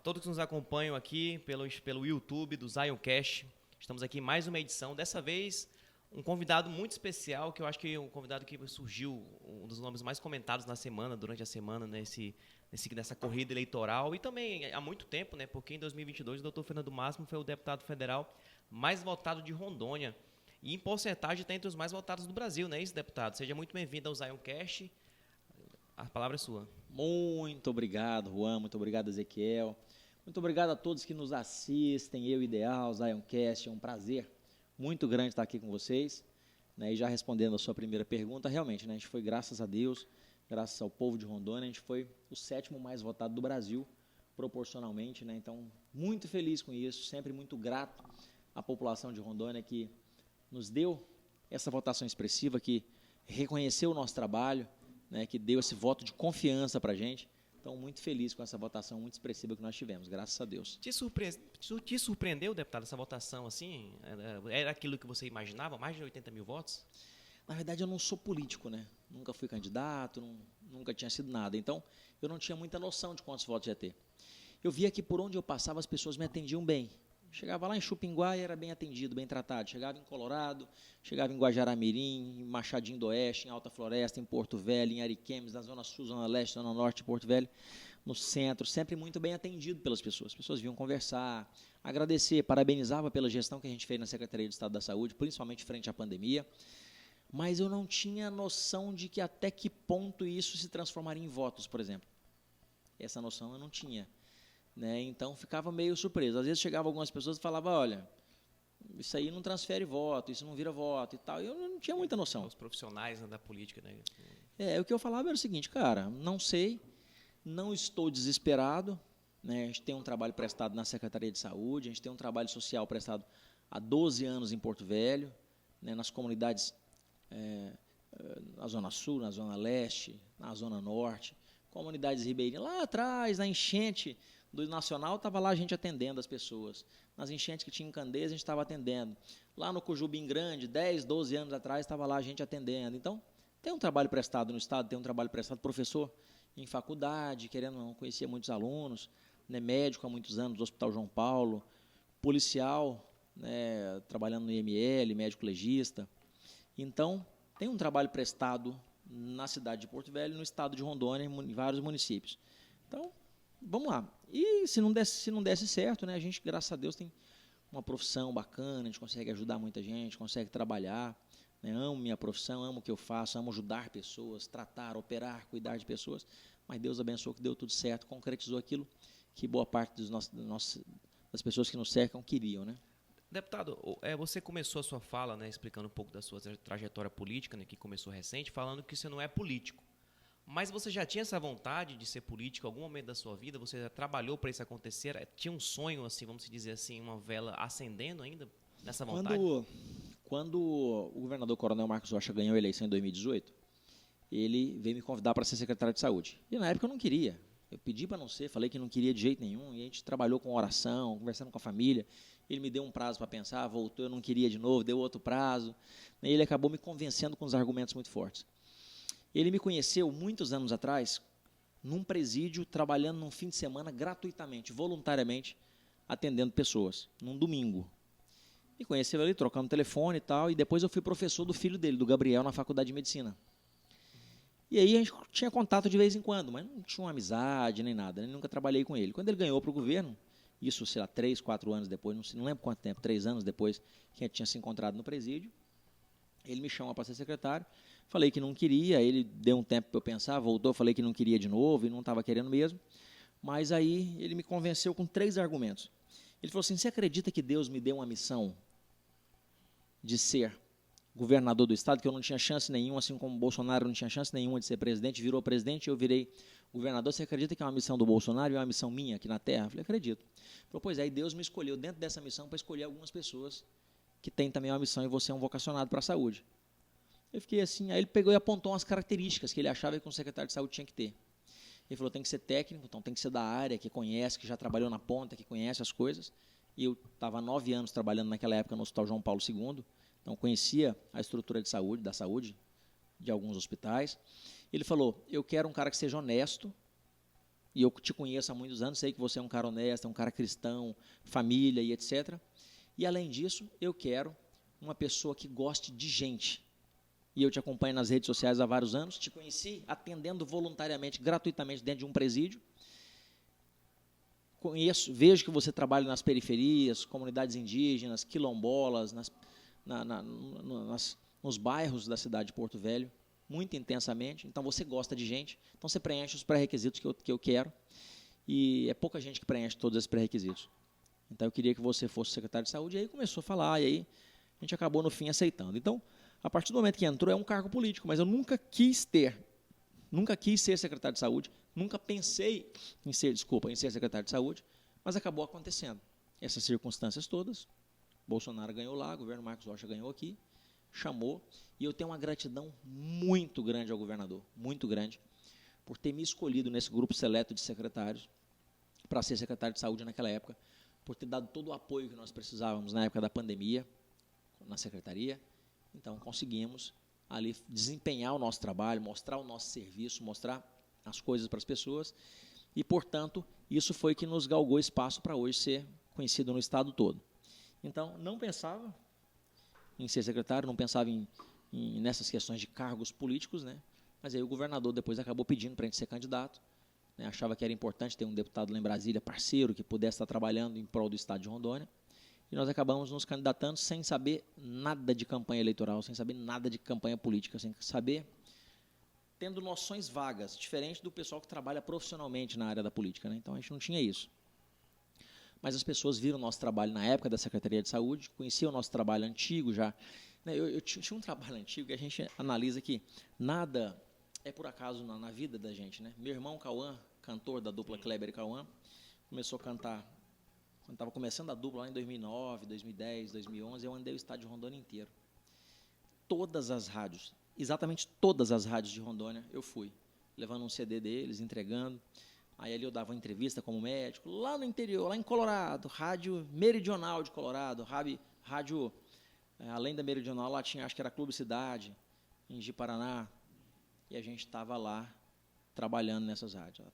todos que nos acompanham aqui pelo YouTube do Zioncast. Estamos aqui em mais uma edição. Dessa vez, um convidado muito especial, que eu acho que é um convidado que surgiu, um dos nomes mais comentados na semana, durante a semana, nessa corrida eleitoral. E também há muito tempo, né? Porque em 2022 o doutor Fernando Máximo foi o deputado federal mais votado de Rondônia. E em porcentagem está entre os mais votados do Brasil, não é isso, deputado? Seja muito bem-vindo ao Zioncast. A palavra é sua. Muito obrigado, Juan. Muito obrigado, Ezequiel. Muito obrigado a todos que nos assistem. Eu, Ideal, Zioncast. É um prazer muito grande estar aqui com vocês. E já respondendo a sua primeira pergunta, realmente, a gente foi, graças a Deus, graças ao povo de Rondônia, a gente foi o 7º mais votado do Brasil, proporcionalmente. Então, muito feliz com isso, sempre muito grato à população de Rondônia que nos deu essa votação expressiva, que reconheceu o nosso trabalho, que deu esse voto de confiança para a gente. Então, muito feliz com essa votação muito expressiva que nós tivemos, graças a Deus. Te surpreendeu, deputado, essa votação assim? Era aquilo que você imaginava, mais de 80 mil votos? Na verdade, eu não sou político, Nunca fui candidato, nunca tinha sido nada. Então, eu não tinha muita noção de quantos votos ia ter. Eu via que por onde eu passava as pessoas me atendiam bem. Chegava lá em Chupinguá e era bem atendido, bem tratado. Chegava em Colorado, chegava em Guajará-Mirim, em Machadinho do Oeste, em Alta Floresta, em Porto Velho, em Ariquemes, na Zona Sul, Zona Leste, Zona Norte de Porto Velho, no centro, sempre muito bem atendido pelas pessoas. As pessoas vinham conversar, agradecer, parabenizava pela gestão que a gente fez na Secretaria de Estado da Saúde, principalmente frente à pandemia. Mas eu não tinha noção de que até que ponto isso se transformaria em votos, por exemplo. Essa noção eu não tinha. Então, ficava meio surpreso. Às vezes, chegavam algumas pessoas e falavam, olha, isso aí não transfere voto, isso não vira voto e tal. Eu não tinha muita noção. Os profissionais da política, né? O que eu falava era o seguinte, cara, não sei, não estou desesperado, A gente tem um trabalho prestado na Secretaria de Saúde, a gente tem um trabalho social prestado há 12 anos em Porto Velho, nas comunidades, na Zona Sul, na Zona Leste, na Zona Norte, comunidades ribeirinhas. Lá atrás, na enchente do Nacional, estava lá a gente atendendo as pessoas. Nas enchentes que tinha em Candeias, a gente estava atendendo. Lá no Cujubim Grande, 10, 12 anos atrás, estava lá a gente atendendo. Então, tem um trabalho prestado no Estado, tem um trabalho prestado professor em faculdade, querendo ou não, conhecia muitos alunos, médico há muitos anos do Hospital João Paulo, policial, trabalhando no IML, médico legista. Então, tem um trabalho prestado na cidade de Porto Velho, no estado de Rondônia, em vários municípios. Então, vamos lá. E se não desse certo, a gente, graças a Deus, tem uma profissão bacana, a gente consegue ajudar muita gente, consegue trabalhar. Amo minha profissão, amo o que eu faço, amo ajudar pessoas, tratar, operar, cuidar de pessoas. Mas Deus abençoou que deu tudo certo, concretizou aquilo que boa parte das pessoas que nos cercam queriam, Deputado, você começou a sua fala, explicando um pouco da sua trajetória política, que começou recente, falando que você não é político. Mas você já tinha essa vontade de ser político em algum momento da sua vida? Você já trabalhou para isso acontecer? Tinha um sonho, assim, vamos dizer assim, uma vela acendendo ainda nessa vontade? Quando o governador Coronel Marcos Rocha ganhou a eleição em 2018, ele veio me convidar para ser secretário de saúde. E na época eu não queria. Eu pedi para não ser, falei que não queria de jeito nenhum, e a gente trabalhou com oração, conversando com a família. Ele me deu um prazo para pensar, voltou, eu não queria de novo, deu outro prazo. E ele acabou me convencendo com os argumentos muito fortes. Ele me conheceu muitos anos atrás, num presídio, trabalhando num fim de semana gratuitamente, voluntariamente, atendendo pessoas, num domingo. Me conheceu ali, trocando telefone e tal, e depois eu fui professor do filho dele, do Gabriel, na Faculdade de Medicina. E aí a gente tinha contato de vez em quando, mas não tinha uma amizade nem nada, nunca trabalhei com ele. Quando ele ganhou para o governo, isso, 3, 4 anos depois, não lembro quanto tempo, 3 anos depois que a gente tinha se encontrado no presídio, ele me chamou para ser secretário, falei que não queria, ele deu um tempo para eu pensar, voltou, falei que não queria de novo e não estava querendo mesmo, mas aí ele me convenceu com 3 argumentos. Ele falou assim, você acredita que Deus me deu uma missão de ser governador do estado, que eu não tinha chance nenhuma, assim como o Bolsonaro não tinha chance nenhuma de ser presidente, virou presidente, eu virei governador, você acredita que é uma missão do Bolsonaro e é uma missão minha aqui na Terra? Eu falei, acredito. Ele falou, pois é, e Deus me escolheu dentro dessa missão para escolher algumas pessoas que têm também uma missão e você é um vocacionado para a saúde. Eu fiquei assim, aí ele pegou e apontou umas características que ele achava que um secretário de saúde tinha que ter. Ele falou, tem que ser técnico, então tem que ser da área, que conhece, que já trabalhou na ponta, que conhece as coisas. E eu estava há 9 anos trabalhando naquela época no Hospital João Paulo II, então conhecia a estrutura de saúde, da saúde de alguns hospitais. Ele falou, eu quero um cara que seja honesto, e eu te conheço há muitos anos, sei que você é um cara honesto, é um cara cristão, família e etc. E, além disso, eu quero uma pessoa que goste de gente. E eu te acompanho nas redes sociais há vários anos, te conheci atendendo voluntariamente, gratuitamente, dentro de um presídio. Conheço, vejo que você trabalha nas periferias, comunidades indígenas, quilombolas, nos bairros da cidade de Porto Velho, muito intensamente. Então, você gosta de gente, então você preenche os pré-requisitos que eu quero, e é pouca gente que preenche todos esses pré-requisitos. Então, eu queria que você fosse secretário de saúde, e aí começou a falar, e aí a gente acabou, no fim, aceitando. Então, a partir do momento que entrou, é um cargo político, mas eu nunca quis ser secretário de saúde, nunca pensei em ser secretário de saúde, mas acabou acontecendo. Essas circunstâncias todas, Bolsonaro ganhou lá, o governo Marcos Rocha ganhou aqui, chamou, e eu tenho uma gratidão muito grande ao governador, muito grande, por ter me escolhido nesse grupo seleto de secretários para ser secretário de saúde naquela época, por ter dado todo o apoio que nós precisávamos na época da pandemia, na secretaria. Então, conseguimos ali desempenhar o nosso trabalho, mostrar o nosso serviço, mostrar as coisas para as pessoas, e, portanto, isso foi que nos galgou espaço para hoje ser conhecido no estado todo. Então, não pensava em ser secretário, não pensava nessas questões de cargos políticos, né? Mas aí o governador depois acabou pedindo para a gente ser candidato, né? Achava que era importante ter um deputado lá em Brasília, parceiro, que pudesse estar trabalhando em prol do estado de Rondônia, e nós acabamos nos candidatando sem saber nada de campanha eleitoral, sem saber nada de campanha política, sem saber, tendo noções vagas, diferente do pessoal que trabalha profissionalmente na área da política, né? Então, a gente não tinha isso. Mas as pessoas viram o nosso trabalho na época da Secretaria de Saúde, conheciam o nosso trabalho antigo já. Eu tinha um trabalho antigo que a gente analisa que nada é por acaso na vida da gente, né? Meu irmão Cauã, cantor da dupla Kleber e Cauã, começou a cantar, quando estava começando a dupla lá em 2009, 2010, 2011, eu andei o estado de Rondônia inteiro. Todas as rádios, exatamente todas as rádios de Rondônia, eu fui, levando um CD deles, entregando. Aí ali eu dava uma entrevista como médico, lá no interior, lá em Colorado, rádio Meridional de Colorado, rádio, além da Meridional, lá tinha, acho que era Clube Cidade, em Ji-Paraná, e a gente estava lá trabalhando nessas rádios,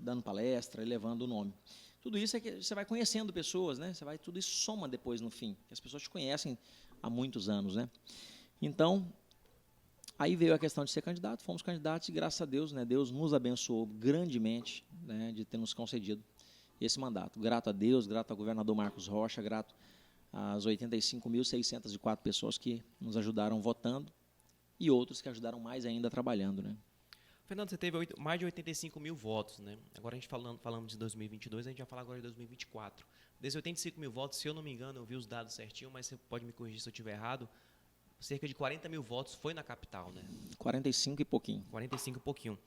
dando palestra e levando o nome. Tudo isso é que você vai conhecendo pessoas, né? Tudo isso soma depois no fim, que as pessoas te conhecem há muitos anos, né? Então, aí veio a questão de ser candidato, fomos candidatos e, graças a Deus, né, Deus nos abençoou grandemente, né, de ter nos concedido esse mandato. Grato a Deus, grato ao governador Marcos Rocha, grato às 85.604 pessoas que nos ajudaram votando e outros que ajudaram mais ainda trabalhando, né? Fernando, você teve mais de 85 mil votos, né? Agora a gente falamos de 2022, a gente vai falar agora de 2024. Desses 85 mil votos, se eu não me engano, eu vi os dados certinho, mas você pode me corrigir se eu estiver errado, cerca de 40 mil votos foi na capital, né? 45 e pouquinho. 45 e pouquinho.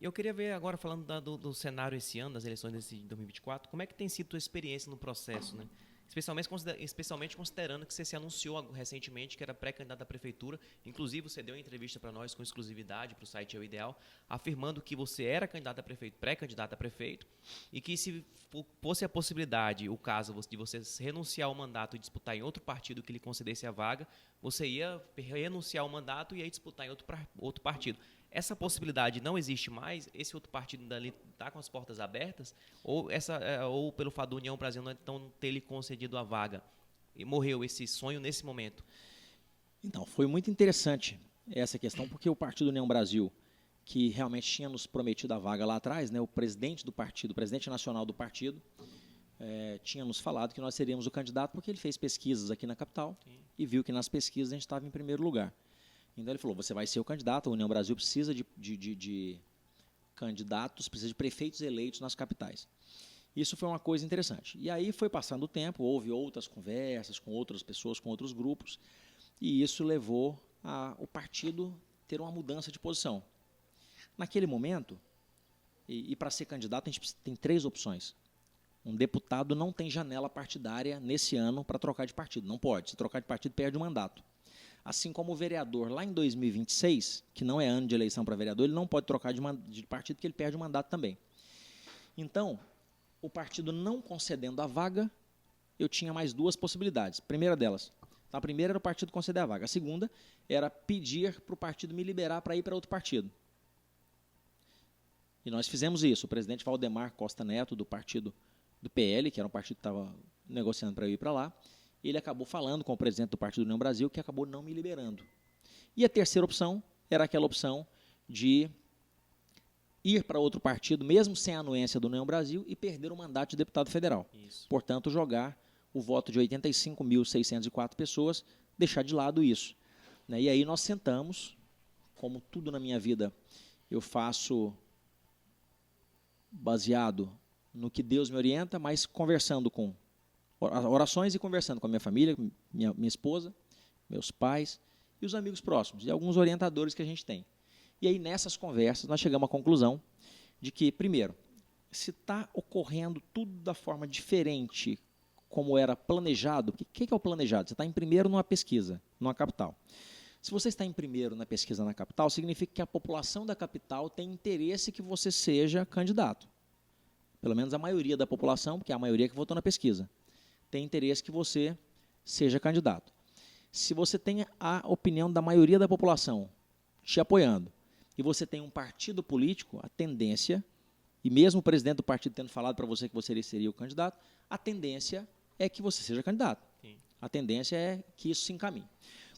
E eu queria ver agora, falando do cenário esse ano, das eleições desse 2024, como é que tem sido a tua experiência no processo, né? Especialmente considerando que você se anunciou recentemente que era pré-candidato à prefeitura. Inclusive, você deu uma entrevista para nós com exclusividade para o site É o Ideal, afirmando que você era candidato a prefeito, pré-candidato a prefeito, e que se fosse a possibilidade, o caso de você renunciar ao mandato e disputar em outro partido que lhe concedesse a vaga, você ia renunciar ao mandato e ia disputar em outro partido. Essa possibilidade não existe mais? Esse outro partido ainda está com as portas abertas? Ou pelo fato da União Brasil não ter lhe concedido a vaga? E morreu esse sonho nesse momento? Então, foi muito interessante essa questão, porque o Partido União Brasil, que realmente tinha nos prometido a vaga lá atrás, né, o presidente do partido, o presidente nacional do partido, tinha nos falado que nós seríamos o candidato, porque ele fez pesquisas aqui na capital. Sim. E viu que nas pesquisas a gente estava em primeiro lugar. Então ele falou, você vai ser o candidato, a União Brasil precisa de candidatos, precisa de prefeitos eleitos nas capitais. Isso foi uma coisa interessante. E aí foi passando o tempo, houve outras conversas com outras pessoas, com outros grupos, e isso levou o partido ter uma mudança de posição. Naquele momento, e para ser candidato, a gente tem 3 opções. Um deputado não tem janela partidária nesse ano para trocar de partido, não pode. Se trocar de partido, perde o mandato. Assim como o vereador, lá em 2026, que não é ano de eleição para vereador, ele não pode trocar de partido porque ele perde o mandato também. Então, o partido não concedendo a vaga, eu tinha mais 2 possibilidades. Primeira delas, a primeira era o partido conceder a vaga. A segunda era pedir para o partido me liberar para ir para outro partido. E nós fizemos isso. O presidente Valdemar Costa Neto, do partido do PL, que era um partido que estava negociando para eu ir para lá, ele acabou falando com o presidente do Partido União Brasil, que acabou não me liberando. E a terceira opção era aquela opção de ir para outro partido, mesmo sem a anuência do União Brasil, e perder o mandato de deputado federal. Isso. Portanto, jogar o voto de 85.604 pessoas, deixar de lado isso. Né? E aí nós sentamos, como tudo na minha vida eu faço baseado no que Deus me orienta, mas conversando com orações e conversando com a minha família, minha esposa, meus pais e os amigos próximos, e alguns orientadores que a gente tem. E aí, nessas conversas, nós chegamos à conclusão de que, primeiro, se está ocorrendo tudo da forma diferente como era planejado, o que é o planejado? Você está em primeiro numa pesquisa, numa capital. Se você está em primeiro na pesquisa na capital, significa que a população da capital tem interesse que você seja candidato. Pelo menos a maioria da população, porque é a maioria que votou na pesquisa, tem interesse que você seja candidato. Se você tem a opinião da maioria da população te apoiando, e você tem um partido político, a tendência, e mesmo o presidente do partido tendo falado para você que você seria o candidato, a tendência é que você seja candidato. Sim. A tendência é que isso se encaminhe.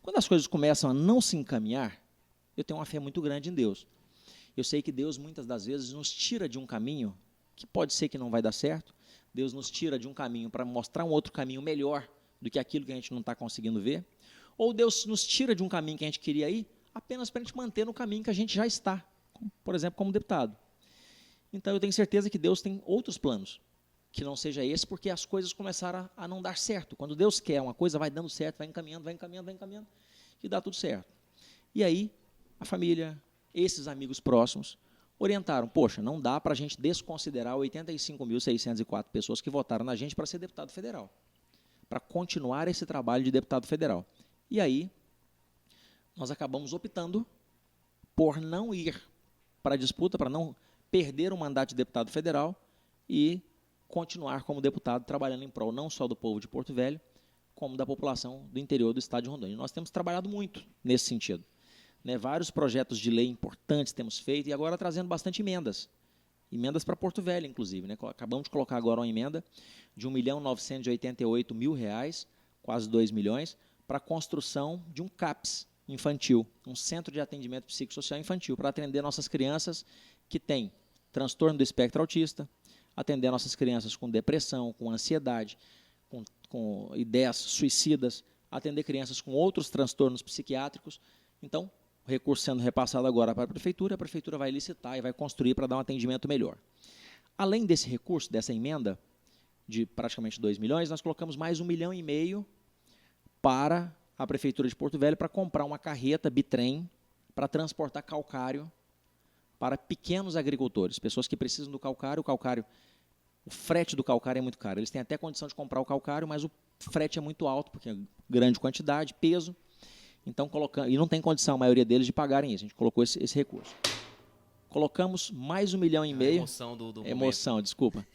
Quando as coisas começam a não se encaminhar, eu tenho uma fé muito grande em Deus. Eu sei que Deus, muitas das vezes, nos tira de um caminho que pode ser que não vai dar certo. Deus nos tira de um caminho para mostrar um outro caminho melhor do que aquilo que a gente não está conseguindo ver. Ou Deus nos tira de um caminho que a gente queria ir apenas para a gente manter no caminho que a gente já está, por exemplo, como deputado. Então, eu tenho certeza que Deus tem outros planos, que não seja esse, porque as coisas começaram a não dar certo. Quando Deus quer uma coisa, vai dando certo, vai encaminhando, e dá tudo certo. E aí, a família, esses amigos próximos, orientaram, poxa, não dá para a gente desconsiderar 85.604 pessoas que votaram na gente para ser deputado federal, para continuar esse trabalho de deputado federal. E aí, nós acabamos optando por não ir para a disputa, para não perder o mandato de deputado federal e continuar como deputado, trabalhando em prol não só do povo de Porto Velho, como da população do interior do estado de Rondônia. E nós temos trabalhado muito nesse sentido. Né, vários projetos de lei importantes temos feito e agora trazendo bastante emendas. Emendas para Porto Velho, inclusive. Né? Acabamos de colocar agora uma emenda de R$ 1.988.000, quase 2 milhões, para a construção de um CAPS infantil, um Centro de Atendimento Psicossocial Infantil, para atender nossas crianças que têm transtorno do espectro autista, atender nossas crianças com depressão, com ansiedade, com ideias suicidas, atender crianças com outros transtornos psiquiátricos. Então, o recurso sendo repassado agora para a prefeitura vai licitar e vai construir para dar um atendimento melhor. Além desse recurso, dessa emenda de praticamente 2 milhões, nós colocamos mais 1,5 milhão para a prefeitura de Porto Velho para comprar uma carreta bitrem para transportar calcário para pequenos agricultores, pessoas que precisam do calcário. O frete do calcário é muito caro. Eles têm até condição de comprar o calcário, mas o frete é muito alto, porque é grande quantidade, peso. Então, e não tem condição, a maioria deles, de pagarem isso. A gente colocou esse recurso. Colocamos mais 1,5 milhão. Emoção do emoção, momento. Desculpa.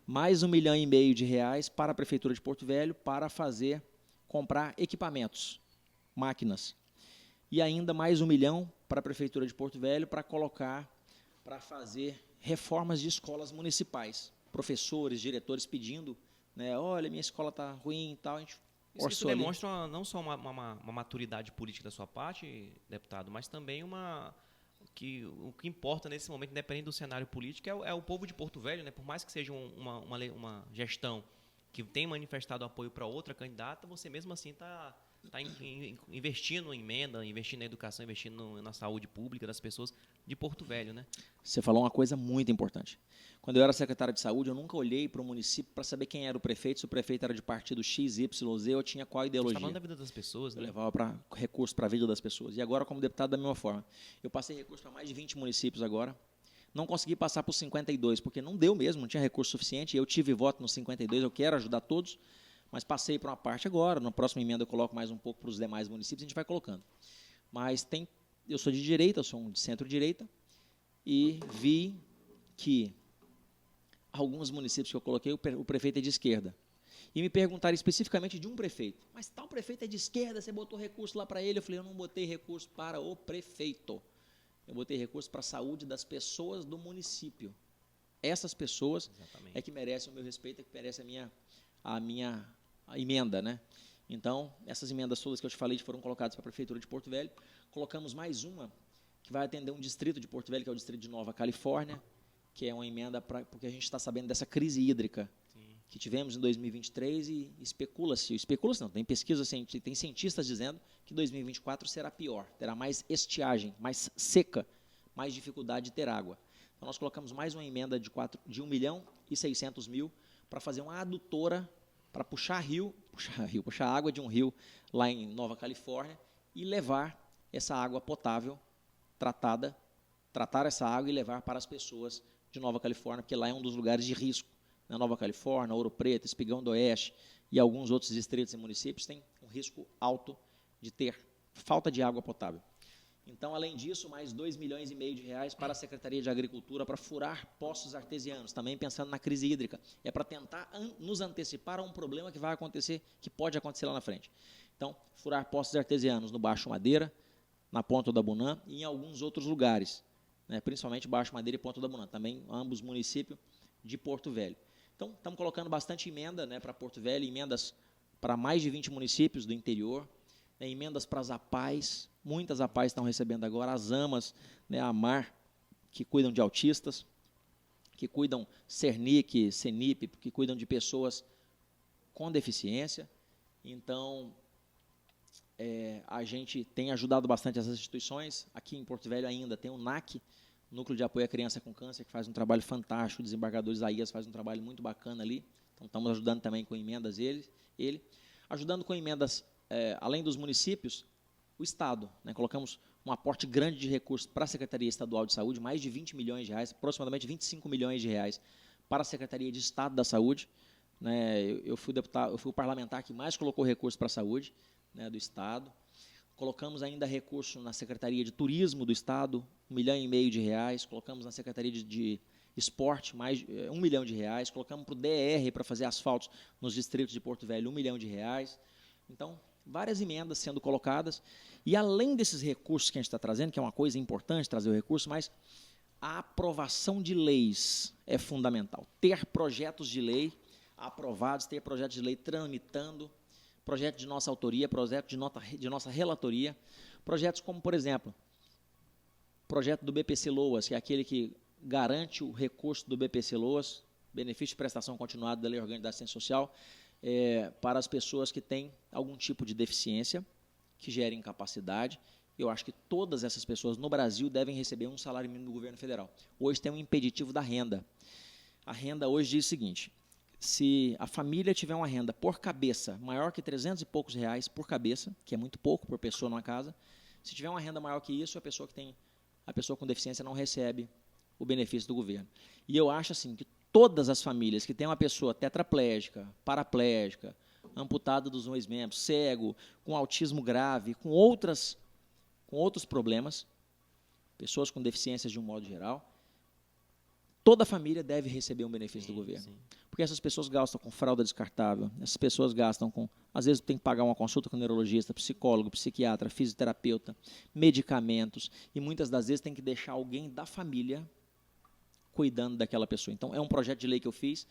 Mais 1,5 milhão de reais para a Prefeitura de Porto Velho para comprar equipamentos, máquinas. E ainda mais 1 milhão para a Prefeitura de Porto Velho para fazer reformas de escolas municipais. Professores, diretores pedindo, né, olha, minha escola está ruim e tal. A gente isso demonstra não só uma maturidade política da sua parte, deputado, mas também o que importa nesse momento, independente do cenário político, é o povo de Porto Velho, né? Por mais que seja uma gestão que tem manifestado apoio para outra candidata, você mesmo assim está investindo em emenda, investindo na educação, investindo na saúde pública das pessoas de Porto Velho, né? Você falou uma coisa muito importante. Quando eu era secretário de saúde, eu nunca olhei para o município para saber quem era o prefeito, se o prefeito era de partido X, Y, Z, ou tinha qual ideologia. Você está falando da vida das pessoas, né? Eu levava recurso para a vida das pessoas. E agora, como deputado, da mesma forma. Eu passei recurso para mais de 20 municípios agora. Não consegui passar por 52, porque não deu mesmo, não tinha recurso suficiente. Eu tive voto nos 52, eu quero ajudar todos, mas passei para uma parte agora. Na próxima emenda eu coloco mais um pouco para os demais municípios, a gente vai colocando. Mas eu sou de direita, eu sou um de centro-direita, e vi que alguns municípios que eu coloquei, o prefeito é de esquerda. E me perguntaram especificamente de um prefeito. Mas tal prefeito é de esquerda, você botou recurso lá para ele? Eu falei, eu não botei recurso para o prefeito. eu botei recurso para a saúde das pessoas do município. Essas pessoas Exatamente. é que merecem o meu respeito, é que merecem a minha emenda, né? Então, essas emendas todas que eu te falei foram colocadas para a Prefeitura de Porto Velho. Colocamos mais uma que vai atender um distrito de Porto Velho, que é o distrito de Nova Califórnia, que é uma emenda porque a gente está sabendo dessa crise hídrica que tivemos em 2023 e especula-se não, tem pesquisa, tem cientistas dizendo que 2024 será pior, terá mais estiagem, mais seca, mais dificuldade de ter água. Então, nós colocamos mais uma emenda de 1.600.000 para fazer uma adutora para puxar água de um rio lá em Nova Califórnia e levar essa água potável tratar essa água e levar para as pessoas de Nova Califórnia, porque lá é um dos lugares de risco. Na Nova Califórnia, Ouro Preto, Espigão do Oeste e alguns outros distritos e municípios têm um risco alto de ter falta de água potável. Então, além disso, mais R$2,5 milhões para a Secretaria de Agricultura para furar poços artesianos, também pensando na crise hídrica. É para tentar nos antecipar a um problema que vai acontecer, que pode acontecer lá na frente. Então, furar poços artesianos no Baixo Madeira, na Ponta do Abunã e em alguns outros lugares, né, principalmente Baixo Madeira e Ponta do Abunã, também ambos municípios de Porto Velho. Então, estamos colocando bastante emenda, né, para Porto Velho, emendas para mais de 20 municípios do interior, né, emendas para as APAES, muitas APAES estão recebendo agora, as AMAs, né, a AMAR, que cuidam de autistas, que cuidam CERNIC, CENIP, que cuidam de pessoas com deficiência. Então, a gente tem ajudado bastante essas instituições. Aqui em Porto Velho ainda tem o NAC, Núcleo de Apoio à Criança com Câncer, que faz um trabalho fantástico, o desembargador Isaías faz um trabalho muito bacana ali, então estamos ajudando também com emendas ele. Ajudando com emendas, além dos municípios, o Estado, né? Colocamos um aporte grande de recursos para a Secretaria Estadual de Saúde, mais de R$20 milhões, aproximadamente R$25 milhões para a Secretaria de Estado da Saúde, né? Eu fui o parlamentar que mais colocou recursos para a saúde, né, do Estado. Colocamos ainda recurso na Secretaria de Turismo do Estado, R$1,5 milhão. Colocamos na Secretaria de Esporte, mais R$1 milhão. Colocamos para o DR para fazer asfaltos nos distritos de Porto Velho, R$1 milhão. Então, várias emendas sendo colocadas. E além desses recursos que a gente está trazendo, que é uma coisa importante trazer o recurso, mas a aprovação de leis é fundamental. Ter projetos de lei aprovados, ter projetos de lei tramitando, projeto de nossa autoria, projeto de nossa relatoria, projetos como, por exemplo, projeto do BPC Loas, que é aquele que garante o recurso do BPC Loas, benefício de prestação continuada da Lei Orgânica da Assistência Social, para as pessoas que têm algum tipo de deficiência, que gerem incapacidade. Eu acho que todas essas pessoas no Brasil devem receber um salário mínimo do governo federal. Hoje tem um impeditivo da renda. A renda hoje diz o seguinte: se a família tiver uma renda por cabeça maior que R$300 e poucos por cabeça, que é muito pouco por pessoa numa casa, se tiver uma renda maior que isso, a pessoa com deficiência não recebe o benefício do governo. E eu acho assim que todas as famílias que têm uma pessoa tetraplégica, paraplégica, amputada dos 2 membros, cego, com autismo grave, com outros problemas, pessoas com deficiências de um modo geral, toda família deve receber um benefício do governo. Sim. Porque essas pessoas gastam com fralda descartável, essas pessoas gastam com, às vezes tem que pagar uma consulta com neurologista, psicólogo, psiquiatra, fisioterapeuta, medicamentos, e muitas das vezes tem que deixar alguém da família cuidando daquela pessoa. Então, é um projeto de lei que eu fiz,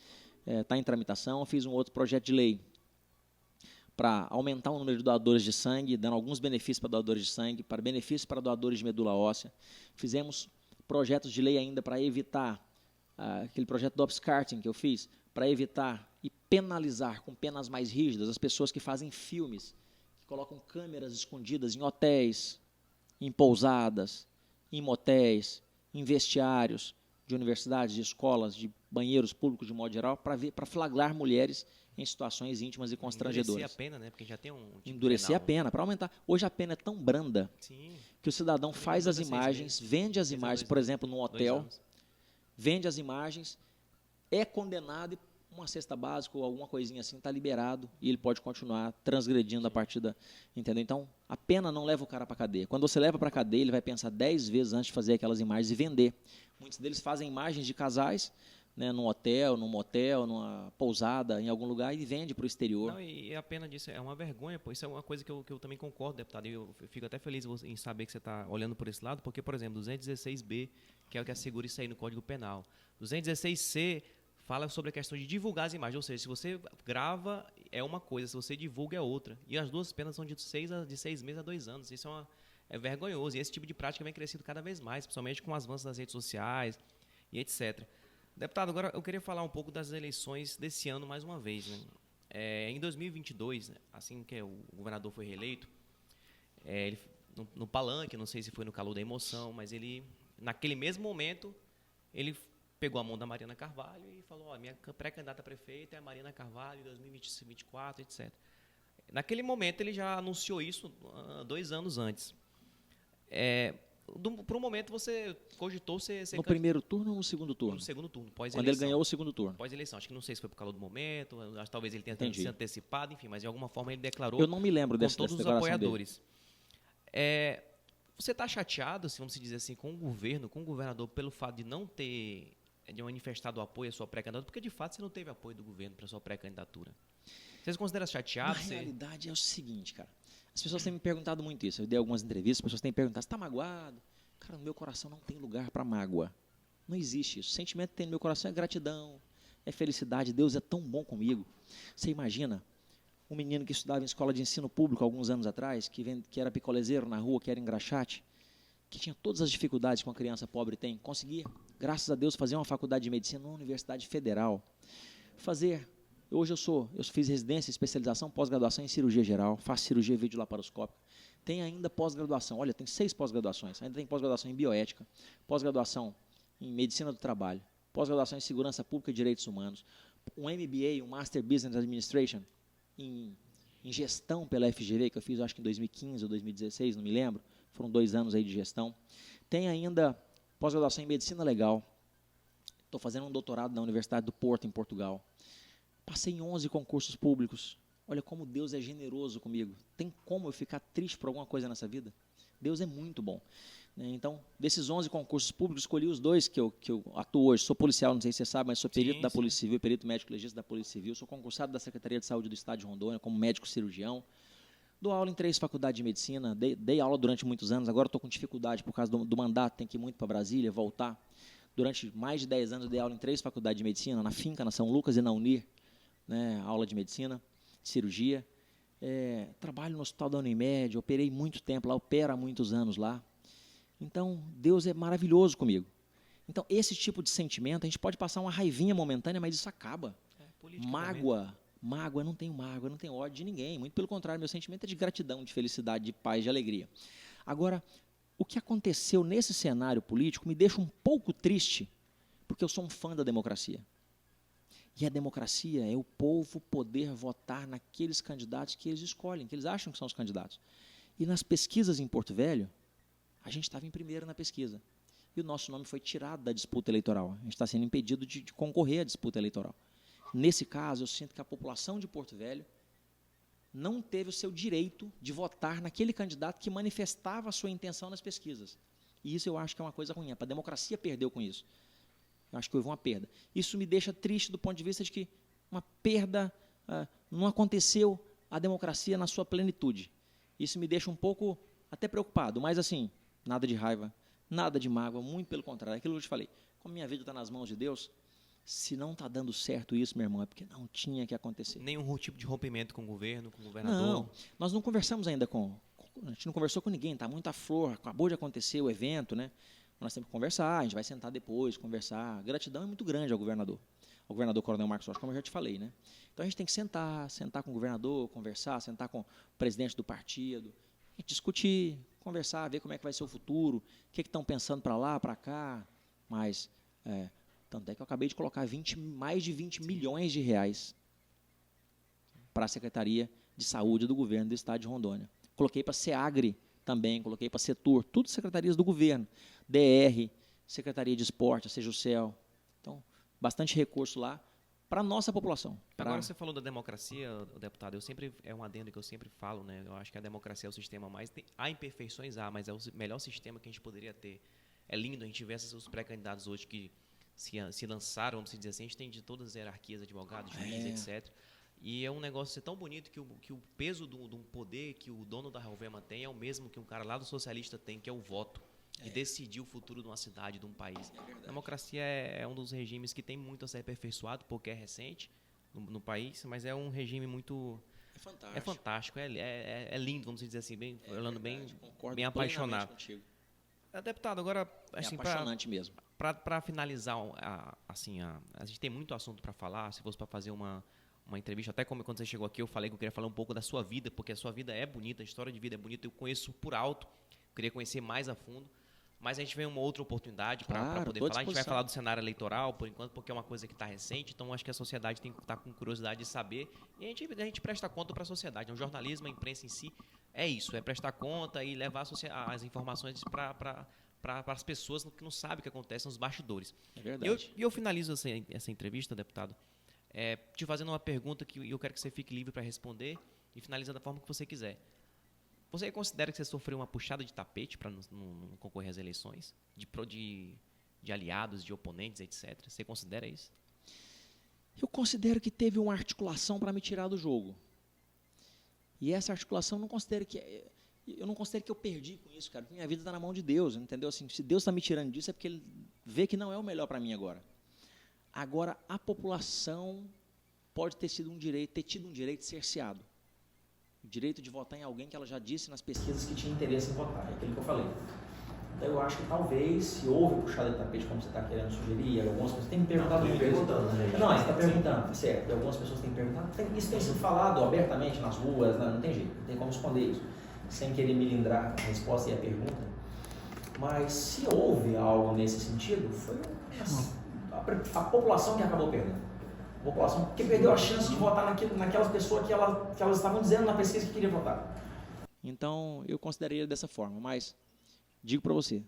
está em tramitação. Eu fiz um outro projeto de lei para aumentar o número de doadores de sangue, dando alguns benefícios para doadores de sangue, para benefícios para doadores de medula óssea. Fizemos projetos de lei ainda para evitar, aquele projeto do upscarting que eu fiz, para evitar e penalizar com penas mais rígidas as pessoas que fazem filmes, que colocam câmeras escondidas em hotéis, em pousadas, em motéis, em vestiários de universidades, de escolas, de banheiros públicos de modo geral, para flagrar mulheres em situações íntimas e constrangedoras. Endurecer a pena, né? Porque já tem um tipo endurecer penal. A pena, para aumentar. Hoje a pena é tão branda. Sim. Que o cidadão faz as imagens, vende as imagens, por exemplo, num hotel, vende as imagens, é condenado e uma cesta básica ou alguma coisinha assim está liberado e ele pode continuar transgredindo a partir da... Entendeu? Então, a pena não leva o cara para a cadeia. Quando você leva para a cadeia, ele vai pensar 10 vezes antes de fazer aquelas imagens e vender. Muitos deles fazem imagens de casais, né, num hotel, num motel, numa pousada, em algum lugar e vende para o exterior. Não, e a pena disso é uma vergonha, pô. Isso é uma coisa que eu também concordo, deputado. E eu fico até feliz em saber que você está olhando por esse lado, porque, por exemplo, 216B, que é o que assegura isso aí no Código Penal. 216C fala sobre a questão de divulgar as imagens, ou seja, se você grava é uma coisa, se você divulga é outra. E as duas penas são de 6 meses a 2 anos. Isso é vergonhoso. E esse tipo de prática vem crescendo cada vez mais, principalmente com o avanço das redes sociais e etc. Deputado, agora eu queria falar um pouco das eleições desse ano mais uma vez, né? Em 2022, assim que o governador foi reeleito, ele, no palanque, não sei se foi no calor da emoção, mas ele, naquele mesmo momento, ele pegou a mão da Mariana Carvalho e falou, minha pré-candidata a prefeita é a Mariana Carvalho, 2024, etc. Naquele momento, ele já anunciou isso 2 anos antes. Por um momento, você cogitou ser No primeiro turno ou no segundo turno? no segundo turno, Quando ele pós-eleição. ganhou o segundo turno. Pós-eleição. Acho que não sei se foi por causa do momento, acho que talvez ele tenha Entendi. se antecipado, enfim, mas de alguma forma ele declarou Eu não me lembro com dessa todos os declaração apoiadores. Você está chateado, se vamos dizer assim, com o governo, com o governador, pelo fato de não ter manifestado o apoio à sua pré-candidatura? Porque, de fato, você não teve apoio do governo para a sua pré-candidatura. Você se considera chateado? Na realidade, é o seguinte, cara. As pessoas têm me perguntado muito isso. Eu dei algumas entrevistas, as pessoas têm me perguntado, você está magoado? Cara, no meu coração não tem lugar para mágoa. Não existe isso. O sentimento que tem no meu coração é gratidão, é felicidade. Deus é tão bom comigo. Você imagina um menino que estudava em escola de ensino público alguns anos atrás, que era picolezeiro na rua, que era engraxate, que tinha todas as dificuldades que uma criança pobre tem, conseguia, graças a Deus, fazer uma faculdade de medicina numa universidade federal. Hoje eu fiz residência, especialização, pós-graduação em cirurgia geral, faço cirurgia videolaparoscópica. Tem ainda pós-graduação, olha, tem 6 pós-graduações, ainda tem pós-graduação em bioética, pós-graduação em medicina do trabalho, pós-graduação em segurança pública e direitos humanos, um MBA, um Master Business Administration em gestão pela FGV, que eu fiz acho que em 2015 ou 2016, não me lembro, foram 2 anos aí de gestão. Tem ainda pós-graduação em medicina legal, estou fazendo um doutorado na Universidade do Porto, em Portugal. Passei em 11 concursos públicos. Olha como Deus é generoso comigo. Tem como eu ficar triste por alguma coisa nessa vida? Deus é muito bom. Então, desses 11 concursos públicos, escolhi os 2 que eu atuo hoje. Sou policial, não sei se você sabe, mas sou perito da Polícia Civil, perito médico legista da Polícia Civil. Sou concursado da Secretaria de Saúde do Estado de Rondônia como médico cirurgião. Dou aula em 3 faculdades de medicina. Dei aula durante muitos anos. Agora estou com dificuldade por causa do mandato. Tenho que ir muito para Brasília, voltar. Durante mais de 10 anos, eu dei aula em 3 faculdades de medicina, na Finca, na São Lucas e na Unir. Aula de medicina, cirurgia. Trabalho no Hospital da Unimed, operei muito tempo lá, opero há muitos anos lá. Então, Deus é maravilhoso comigo. Então, esse tipo de sentimento, a gente pode passar uma raivinha momentânea, mas isso acaba. Mágoa, eu não tenho mágoa, eu não tenho ódio de ninguém. Muito pelo contrário, meu sentimento é de gratidão, de felicidade, de paz, de alegria. Agora, o que aconteceu nesse cenário político me deixa um pouco triste, porque eu sou um fã da democracia. E a democracia é o povo poder votar naqueles candidatos que eles escolhem, que eles acham que são os candidatos. E nas pesquisas em Porto Velho, a gente estava em primeiro na pesquisa. E o nosso nome foi tirado da disputa eleitoral. A gente está sendo impedido de concorrer à disputa eleitoral. Nesse caso, eu sinto que a população de Porto Velho não teve o seu direito de votar naquele candidato que manifestava a sua intenção nas pesquisas. E isso eu acho que é uma coisa ruim. A democracia perdeu com isso. Eu acho que houve uma perda. Isso me deixa triste do ponto de vista de que uma perda, não aconteceu a democracia na sua plenitude. Isso me deixa um pouco até preocupado, mas assim, nada de raiva, nada de mágoa, muito pelo contrário. Aquilo que eu te falei, como minha vida está nas mãos de Deus, se não está dando certo isso, meu irmão, é porque não tinha que acontecer. Nenhum tipo de rompimento com o governo, com o governador? Não, nós não conversamos ainda a gente não conversou com ninguém, está muita flor, acabou de acontecer o evento, né? Nós temos que conversar, a gente vai sentar depois, conversar. A gratidão é muito grande ao governador Coronel Marcos Rocha, como eu já te falei, né? Então a gente tem que sentar com o governador, conversar, sentar com o presidente do partido, discutir, conversar, ver como é que vai ser o futuro, o que estão pensando para lá, para cá, mas tanto é que eu acabei de colocar mais de 20 milhões de reais para a Secretaria de Saúde do governo do Estado de Rondônia. Coloquei para a SEAGRE também, coloquei para a Setur, tudo secretarias do governo, DR, Secretaria de Esporte, a Sejucel. Então, bastante recurso lá para a nossa população. Agora você falou da democracia, deputado, é um adendo que eu sempre falo, né? Eu acho que a democracia é o sistema há imperfeições, mas é o melhor sistema que a gente poderia ter. É lindo a gente ver os pré-candidatos hoje que se lançaram, vamos dizer assim, a gente tem de todas as hierarquias, advogados, juízes, etc. E é um negócio tão bonito que o peso de um poder que o dono da Rovema tem é o mesmo que um cara lá do socialista tem, que é o voto. De decidir o futuro de uma cidade, de um país. A democracia é um dos regimes que tem muito a ser aperfeiçoado, porque é recente no país, mas é um regime muito... É fantástico, é lindo, vamos dizer assim, falando bem apaixonado. Deputado, agora... Assim, apaixonante mesmo. Para finalizar, a gente tem muito assunto para falar. Se fosse para fazer uma entrevista, até como quando você chegou aqui, eu falei que eu queria falar um pouco da sua vida, porque a sua vida é bonita, a história de vida é bonita, eu conheço por alto, eu queria conhecer mais a fundo. Mas a gente vem uma outra oportunidade para poder falar. A gente vai falar do cenário eleitoral, por enquanto, porque é uma coisa que está recente. Então, acho que a sociedade tem que estar com curiosidade de saber. E a gente presta conta para a sociedade. O jornalismo, a imprensa em si, é isso. É prestar conta e levar as informações para as pessoas que não sabem o que acontece nos bastidores. É verdade. E eu finalizo essa entrevista, deputado, te fazendo uma pergunta que eu quero que você fique livre para responder e finaliza da forma que você quiser. Você considera que você sofreu uma puxada de tapete para não concorrer às eleições? De aliados, de oponentes, etc. Você considera isso? Eu considero que teve uma articulação para me tirar do jogo. E essa articulação eu não considero que eu perdi com isso, cara. Minha vida está na mão de Deus, entendeu? Assim, se Deus está me tirando disso é porque Ele vê que não é o melhor para mim agora. Agora, a população pode ter tido um direito cerceado. O direito de votar em alguém que ela já disse nas pesquisas que tinha interesse em votar. É aquilo que eu falei. Então, eu acho que talvez, se houve puxada de tapete, como você está querendo sugerir, algumas pessoas têm me perguntado muito isso. Não, você está perguntando, certo. E algumas pessoas têm perguntado. Isso tem sido falado abertamente nas ruas, não tem jeito, não tem como esconder isso. Sem querer melindrar a resposta e a pergunta. Mas, se houve algo nesse sentido, foi a população que acabou perdendo. A população que perdeu a chance de votar naquelas pessoas que elas estavam dizendo na pesquisa que queria votar. Então, eu consideraria dessa forma, mas digo para você,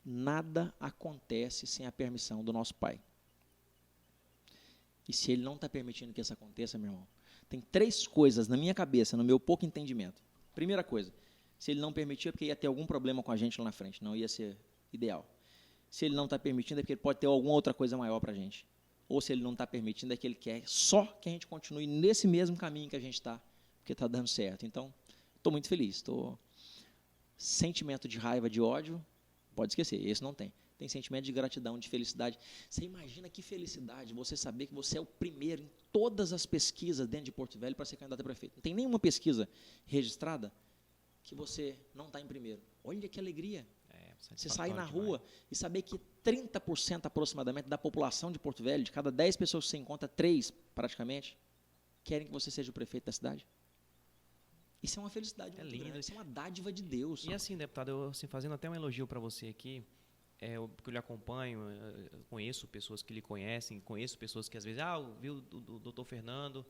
nada acontece sem a permissão do nosso Pai. E se Ele não está permitindo que isso aconteça, meu irmão, tem 3 coisas na minha cabeça, no meu pouco entendimento. Primeira coisa, se Ele não permitir é porque ia ter algum problema com a gente lá na frente, não ia ser ideal. Se Ele não está permitindo é porque Ele pode ter alguma outra coisa maior para a gente. Ou se Ele não está permitindo, é que Ele quer só que a gente continue nesse mesmo caminho que a gente está, porque está dando certo. Então, estou muito feliz. Sentimento de raiva, de ódio, pode esquecer, esse não tem. Tem sentimento de gratidão, de felicidade. Você imagina que felicidade você saber que você é o primeiro em todas as pesquisas dentro de Porto Velho para ser candidato a prefeito. Não tem nenhuma pesquisa registrada que você não está em primeiro. Olha que alegria. Você sair na rua e saber que 30% aproximadamente da população de Porto Velho, de cada 10 pessoas que você encontra, 3 praticamente, querem que você seja o prefeito da cidade. Isso é uma felicidade muito grande, isso é uma dádiva de Deus. E assim, deputado, eu assim, fazendo até um elogio para você aqui, porque eu lhe acompanho, eu conheço pessoas que lhe conhecem, conheço pessoas que às vezes, viu o doutor Fernando,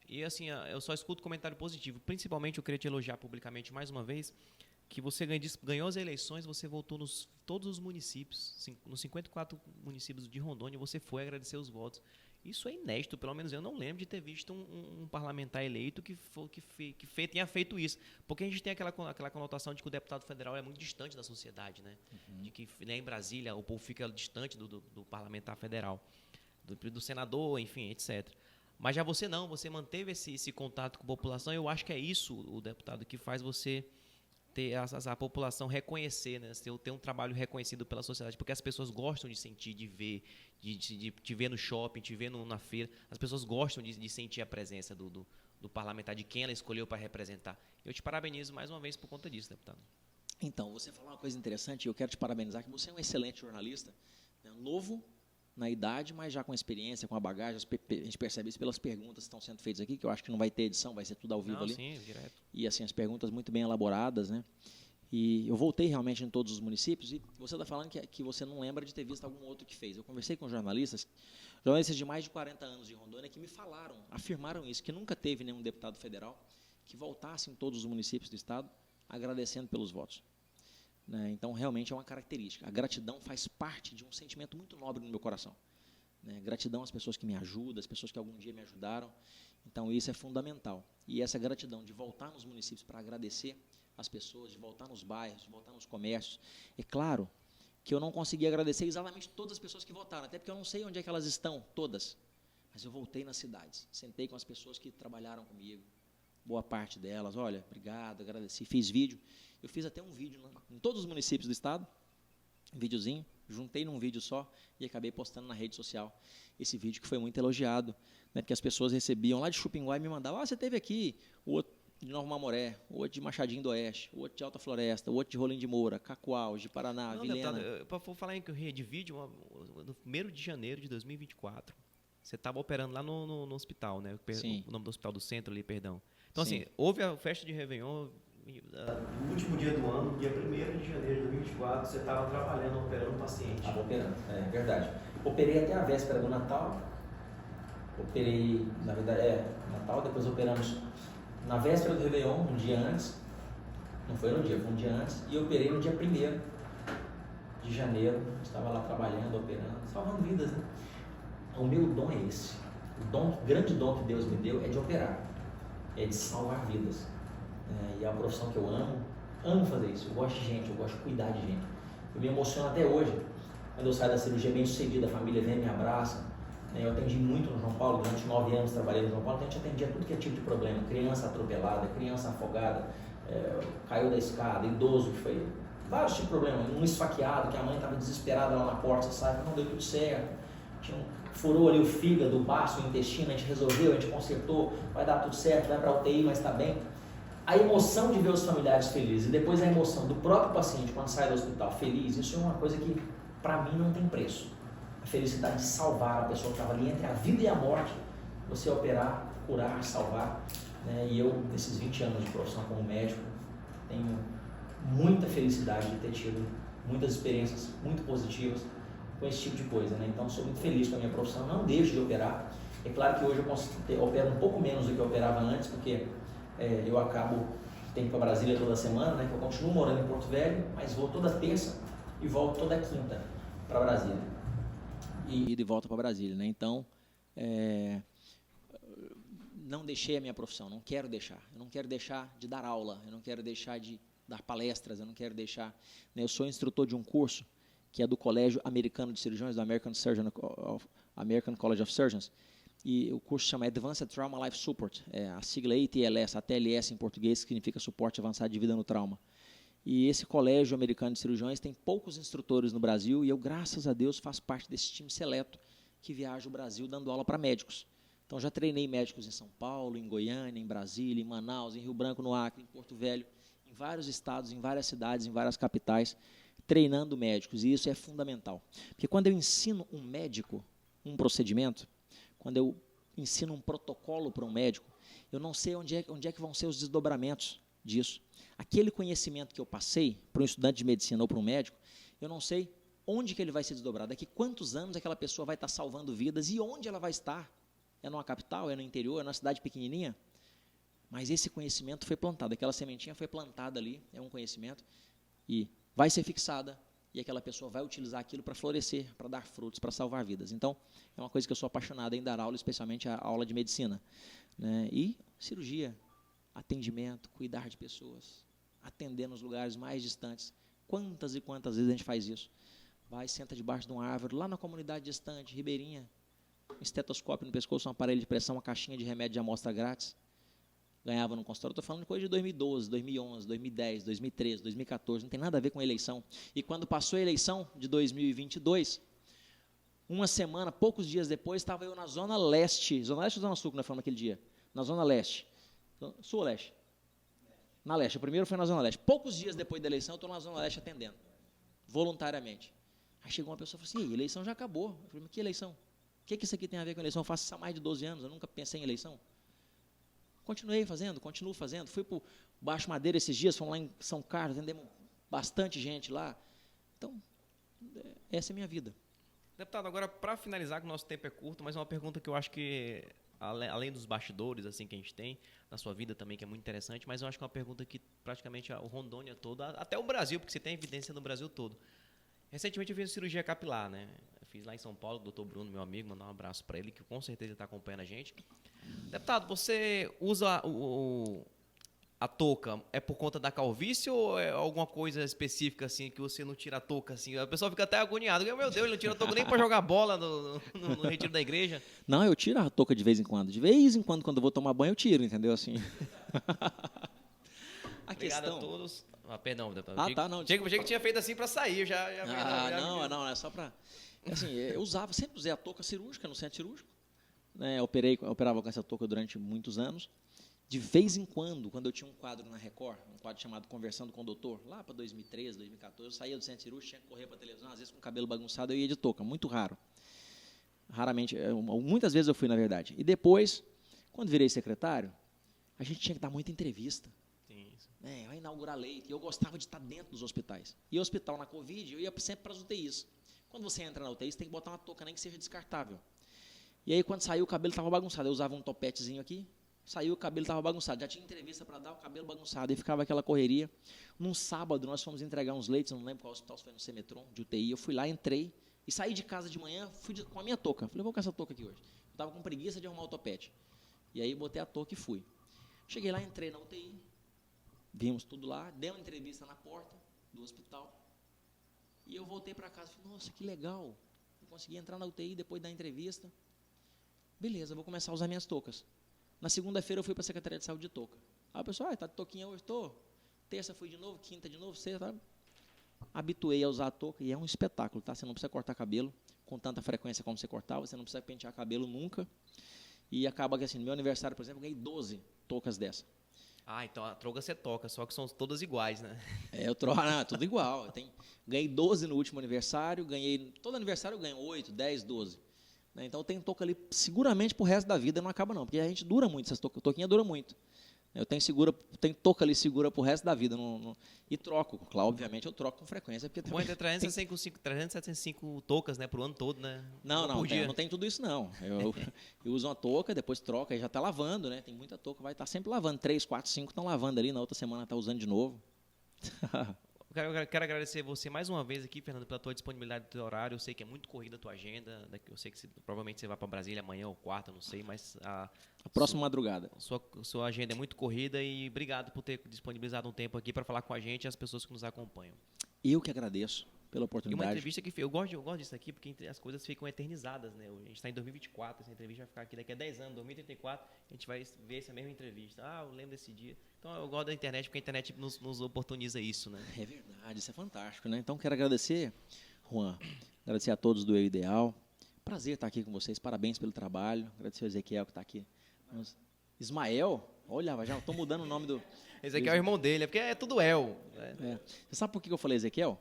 e assim, eu só escuto comentário positivo. Principalmente eu queria te elogiar publicamente mais uma vez, que você ganhou as eleições, você voltou nos todos os municípios, nos 54 municípios de Rondônia, você foi agradecer os votos. Isso é inédito, pelo menos eu não lembro de ter visto um parlamentar eleito que tenha feito isso. Porque a gente tem aquela conotação de que o deputado federal é muito distante da sociedade, né? Uhum. De que em Brasília o povo fica distante do parlamentar federal, do senador, enfim, etc. Mas já você não, você manteve esse contato com a população. Eu acho que é isso, o deputado, que faz você ter a população reconhecer, né? Ter um trabalho reconhecido pela sociedade, porque as pessoas gostam de sentir, de ver, de te ver no shopping, te ver na feira. As pessoas gostam de sentir a presença do parlamentar, de quem ela escolheu para representar. Eu te parabenizo mais uma vez por conta disso, deputado. Então, você falou uma coisa interessante, e eu quero te parabenizar, que você é um excelente jornalista, né? Novo na idade, mas já com experiência, com a bagagem. A gente percebe isso pelas perguntas que estão sendo feitas aqui, que eu acho que não vai ter edição, vai ser tudo ao vivo ali. Sim, direto. E assim, as perguntas muito bem elaboradas, né? E eu voltei realmente em todos os municípios, e você está falando que você não lembra de ter visto algum outro que fez. Eu conversei com jornalistas de mais de 40 anos de Rondônia, que me afirmaram isso, que nunca teve nenhum deputado federal que voltasse em todos os municípios do estado agradecendo pelos votos. Né? Então, realmente é uma característica. A gratidão faz parte de um sentimento muito nobre no meu coração. Né? Gratidão às pessoas que me ajudam, às pessoas que algum dia me ajudaram. Então, isso é fundamental. E essa gratidão de voltar nos municípios para agradecer as pessoas, de voltar nos bairros, de voltar nos comércios. É claro que eu não consegui agradecer exatamente todas as pessoas que votaram, até porque eu não sei onde é que elas estão, todas. Mas eu voltei nas cidades, sentei com as pessoas que trabalharam comigo, boa parte delas, olha, obrigado, agradeci, fiz vídeo. Eu fiz até um vídeo em todos os municípios do estado, um videozinho, juntei num vídeo só e acabei postando na rede social esse vídeo que foi muito elogiado, né, porque as pessoas recebiam lá de Chupinguá e me mandavam, você esteve aqui, o outro de Nova Mamoré, o outro de Machadinho do Oeste, o outro de Alta Floresta, o outro de Rolim de Moura, Cacoal, de Paraná, Não, Vilhena. deputado, para falar em de vídeo, no 1º de janeiro de 2024, você estava operando lá no hospital, né? Sim. O nome do hospital do centro ali, perdão. Então, Sim. assim, houve a festa de Réveillon, no último dia do ano, dia 1º de janeiro de 2024, você estava trabalhando, operando um paciente. Estava operando, é verdade. Operei até a véspera do Natal, operei, na verdade, Natal, depois operamos na véspera do Réveillon, um dia antes, não foi no dia, foi um dia antes, e operei no dia 1º de janeiro, estava lá trabalhando, operando, salvando vidas, né? O meu dom é esse, o grande dom que Deus me deu é de operar, é de salvar vidas, e é uma profissão que eu amo fazer isso, eu gosto de gente, eu gosto de cuidar de gente, eu me emociono até hoje, quando eu saio da cirurgia bem sucedida, a família vem e me abraça. Eu atendi muito no João Paulo, durante 9 anos trabalhei no João Paulo, então a gente atendia tudo que é tipo de problema, criança atropelada, criança afogada, caiu da escada, idoso, que foi vários tipos de problemas, um esfaqueado, que a mãe estava desesperada lá na porta, sai, não deu tudo certo, furou ali o fígado, o baço, o intestino, a gente resolveu, a gente consertou, vai dar tudo certo, vai para a UTI, mas está bem. A emoção de ver os familiares felizes e depois a emoção do próprio paciente quando sai do hospital feliz, isso é uma coisa que para mim não tem preço. A felicidade de salvar a pessoa que estava ali entre a vida e a morte, você operar, curar, salvar, né? E eu, nesses 20 anos de profissão como médico, tenho muita felicidade de ter tido muitas experiências muito positivas com esse tipo de coisa, né? Então, sou muito feliz com a minha profissão, não deixo de operar. É claro que hoje eu opero um pouco menos do que eu operava antes, porque eu acabo, tenho para Brasília toda semana, né? Que eu continuo morando em Porto Velho, mas vou toda terça e volto toda quinta para Brasília. E de volta para Brasília, né? Então, não deixei a minha profissão, não quero deixar. Eu não quero deixar de dar aula, eu não quero deixar de dar palestras, eu não quero deixar. Né? Eu sou instrutor de um curso que é do Colégio Americano de Cirurgiões, do American College of Surgeons, e o curso chama Advanced Trauma Life Support, a sigla ATLS, ATLS em português, que significa Suporte Avançado de Vida no Trauma. E esse Colégio Americano de Cirurgiões tem poucos instrutores no Brasil e eu, graças a Deus, faço parte desse time seleto que viaja o Brasil dando aula para médicos. Então, já treinei médicos em São Paulo, em Goiânia, em Brasília, em Manaus, em Rio Branco, no Acre, em Porto Velho, em vários estados, em várias cidades, em várias capitais, treinando médicos. E isso é fundamental. Porque quando eu ensino um médico um procedimento, quando eu ensino um protocolo para um médico, eu não sei onde é que vão ser os desdobramentos disso. Aquele conhecimento que eu passei para um estudante de medicina ou para um médico, eu não sei onde que ele vai se desdobrar, daqui quantos anos aquela pessoa vai estar salvando vidas e onde ela vai estar. É numa capital, é no interior, é numa cidade pequenininha? Mas esse conhecimento foi plantado, aquela sementinha foi plantada ali, é um conhecimento, e vai ser fixada, e aquela pessoa vai utilizar aquilo para florescer, para dar frutos, para salvar vidas. Então, é uma coisa que eu sou apaixonado em dar aula, especialmente a aula de medicina. Né? E cirurgia, atendimento, cuidar de pessoas, atender nos lugares mais distantes. Quantas e quantas vezes a gente faz isso? Vai, senta debaixo de uma árvore, lá na comunidade distante, ribeirinha, um estetoscópio no pescoço, um aparelho de pressão, uma caixinha de remédio de amostra grátis. Ganhava no consultório. Estou falando de coisa de 2012, 2011, 2010, 2013, 2014, não tem nada a ver com eleição. E quando passou a eleição de 2022, uma semana, poucos dias depois, estava eu na Zona Leste ou Zona Sul, que nós falamos aquele dia? Na Zona Leste. Sul ou Leste? Na Leste. O primeiro foi na Zona Leste. Poucos dias depois da eleição, eu estou na Zona Leste atendendo, voluntariamente. Aí chegou uma pessoa e falou assim, a eleição já acabou. Eu falei, mas que eleição? O que isso aqui tem a ver com eleição? Eu faço isso há mais de 12 anos, eu nunca pensei em eleição. Continuo fazendo. Fui para o Baixo Madeira esses dias, fomos lá em São Carlos, atendemos bastante gente lá. Então, essa é a minha vida. Deputado, agora para finalizar, que o nosso tempo é curto, mas é uma pergunta que eu acho que, além dos bastidores assim que a gente tem, na sua vida também, que é muito interessante, mas eu acho que é uma pergunta que praticamente o Rondônia todo, até o Brasil, porque você tem evidência no Brasil todo. Recentemente eu fiz cirurgia capilar, né? Eu fiz lá em São Paulo, o Dr. Bruno, meu amigo, mandar um abraço para ele, que com certeza está acompanhando a gente. Deputado, você usa a touca é por conta da calvície ou é alguma coisa específica, assim, que você não tira a touca, assim? A pessoa fica até agoniada. Meu Deus, ele não tira a touca nem pra jogar bola no retiro da igreja. Não, eu tiro a touca de vez em quando. De vez em quando, quando eu vou tomar banho, eu tiro, entendeu? Assim. Obrigado a todos. Ah, perdão. Tá, não. Achei que tinha feito assim pra sair. Não, é só pra... Assim, eu sempre usei a touca cirúrgica no centro cirúrgico. Né? Operava com essa touca durante muitos anos. De vez em quando eu tinha um quadro na Record, um quadro chamado Conversando com o Doutor, lá para 2013, 2014, eu saía do centro cirúrgico, tinha que correr para a televisão, às vezes com o cabelo bagunçado, eu ia de touca, muito raro. Raramente, muitas vezes eu fui, na verdade. E depois, quando virei secretário, a gente tinha que dar muita entrevista. Né? Vai inaugurar leite, e eu gostava de estar dentro dos hospitais. E o hospital na Covid, eu ia sempre para as UTIs. Quando você entra na UTI, você tem que botar uma touca, nem que seja descartável. E aí, quando saiu, o cabelo estava bagunçado, eu usava um topetezinho aqui, saiu, o cabelo estava bagunçado. Já tinha entrevista para dar, o cabelo bagunçado. E ficava aquela correria. Num sábado, nós fomos entregar uns leitos, eu não lembro qual hospital, se foi no Semetron, de UTI. Eu fui lá, entrei e saí de casa de manhã, com a minha touca. Falei, vou com essa touca aqui hoje. Eu estava com preguiça de arrumar o topete. E aí, botei a touca e fui. Cheguei lá, entrei na UTI. Vimos tudo lá. Dei uma entrevista na porta do hospital. E eu voltei para casa. Falei, nossa, que legal. Eu consegui entrar na UTI depois da entrevista. Beleza, vou começar a usar minhas toucas. Na segunda-feira eu fui para a Secretaria de Saúde de touca. Aí o pessoal, tá de touquinha hoje? Estou. Terça fui de novo, quinta de novo, sexta. Habituei a usar a touca e é um espetáculo, tá? Você não precisa cortar cabelo com tanta frequência como você cortava, você não precisa pentear cabelo nunca. E acaba que assim, no meu aniversário, por exemplo, eu ganhei 12 toucas dessa. Ah, então a touca você toca, só que são todas iguais, né? Tudo igual. Ganhei 12 no último aniversário, todo aniversário eu ganho 8, 10, 12. Então tem touca ali seguramente pro resto da vida, não acaba não, porque a gente dura muito, essas touquinha dura muito. Eu tenho touca ali segura pro resto da vida. E troco, claro, obviamente eu troco com frequência. Porque bom, tem 365 toucas, né, pro ano todo, né? Não tem tudo isso não. Eu uso uma touca, depois troca, aí já está lavando, né? Tem muita touca, vai estar sempre lavando. 3, 4, 5 estão lavando ali, na outra semana está usando de novo. Eu quero agradecer você mais uma vez aqui, Fernando, pela tua disponibilidade do teu horário. Eu sei que é muito corrida a tua agenda. Eu sei que provavelmente você vai para Brasília amanhã ou quarta, não sei, mas a próxima madrugada. Sua agenda é muito corrida e obrigado por ter disponibilizado um tempo aqui para falar com a gente e as pessoas que nos acompanham. Eu que agradeço pela oportunidade. E uma entrevista que eu gosto disso aqui porque as coisas ficam eternizadas, né? A gente está em 2024, essa entrevista vai ficar aqui daqui a 10 anos, 2034, a gente vai ver essa mesma entrevista. Eu lembro desse dia. Então eu gosto da internet porque a internet nos oportuniza isso, né? É verdade, isso é fantástico, né? Então quero agradecer, Juan, agradecer a todos do Eu Ideal. Prazer estar aqui com vocês, parabéns pelo trabalho. Agradecer ao Ezequiel que está aqui. Ismael, olha, já estou mudando o nome do... Ezequiel é o irmão dele, é porque é tudo El. Você sabe por que eu falei Ezequiel?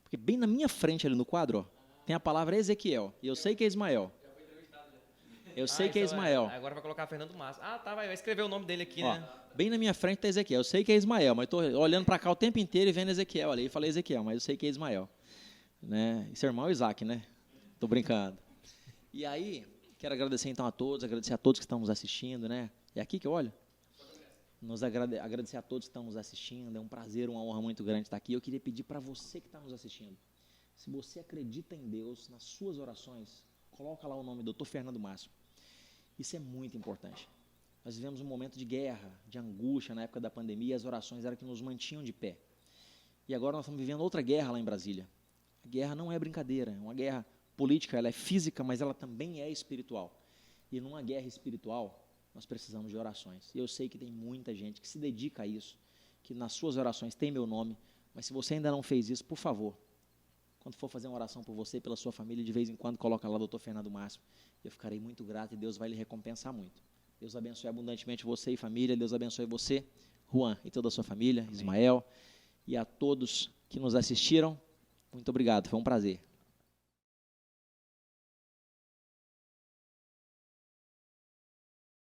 Porque bem na minha frente ali no quadro, tem a palavra Ezequiel. E eu sei que é Ismael. Eu sei que é Ismael. Agora vai colocar Fernando Massa. Vai escrever o nome dele aqui, né? Bem na minha frente está Ezequiel. Eu sei que é Ismael, mas estou olhando para cá o tempo inteiro e vendo Ezequiel ali. E falei Ezequiel, mas eu sei que é Ismael. Né? E seu irmão é Isaac, né? Estou brincando. E aí, quero agradecer então a todos, agradecer a todos que estão nos assistindo, né? É aqui que eu olho? Agradecer a todos que estão nos assistindo, é um prazer, uma honra muito grande estar aqui. Eu queria pedir para você que está nos assistindo, se você acredita em Deus, nas suas orações, coloca lá o nome do Dr. Fernando Márcio. Isso é muito importante. Nós vivemos um momento de guerra, de angústia na época da pandemia, e as orações eram que nos mantinham de pé. E agora nós estamos vivendo outra guerra lá em Brasília. A guerra não é brincadeira, é uma guerra política, ela é física, mas ela também é espiritual. E numa guerra espiritual, nós precisamos de orações. E eu sei que tem muita gente que se dedica a isso, que nas suas orações tem meu nome, mas se você ainda não fez isso, por favor, quando for fazer uma oração por você e pela sua família, de vez em quando coloca lá Dr. Fernando Márcio. Eu ficarei muito grato e Deus vai lhe recompensar muito. Deus abençoe abundantemente você e família, Deus abençoe você, Juan, e toda a sua família, Ismael, e a todos que nos assistiram. Muito obrigado, foi um prazer.